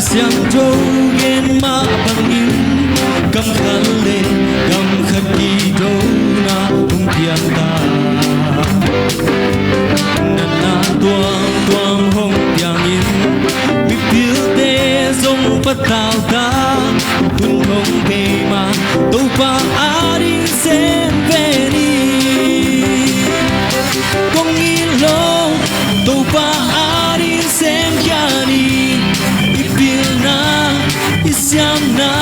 Siang trâu ghen ma bằng in cầm khăn lên cầm khăn đi đâu na hung thiên ta năn na tuang hong piang in mi piu te zong phát tao ta hun hong pe ma tàu pa ari sen ve ni kong in lo tàu pa ari sen kya ni Isiamna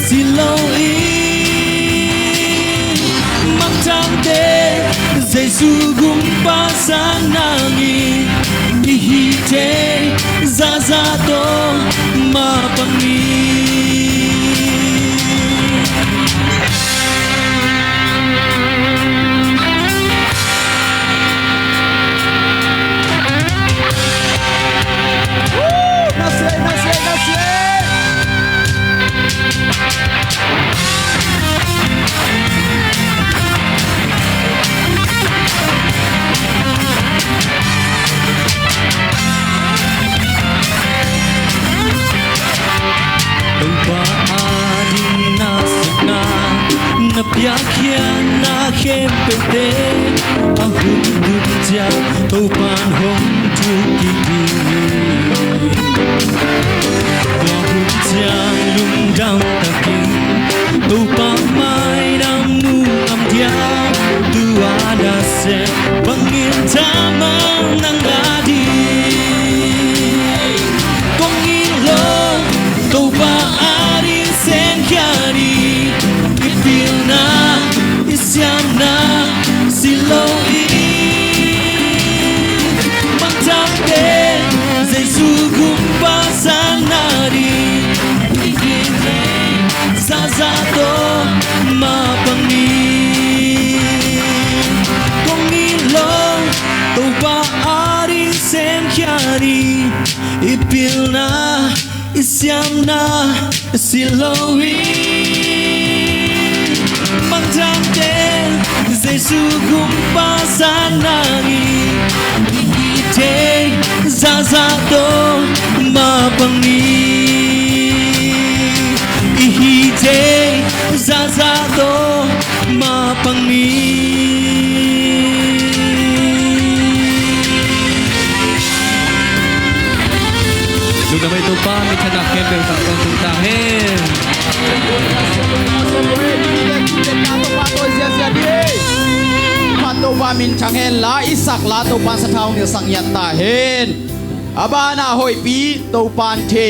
siloi Magtamte Jesu gumpa sanangi Ihite zazato mapangi Napyakia na kempete ahun dutya topan hong tukiki ahun tiang lung dang taking topan mai dang nu am dia tu ada se pangin tamang nang gadi kongin lo topa ari sen kyari Isiamna siloi Magtamte Jesu gumpa sanari Ikite zazato mapangi Kongilo topa ari sen kyari Ipilna Isiamna siloi Magtamte Jesu gumpa sanangi Ikite zazato mapangi Ihite zazato mapangi Lúc nào tôi pa mình thân đặc kèm đều tặng con chúng ta hết Patu pa min chang hen la isak la to pan sa thau ni sang yat ta hen abana hoi pi to pan the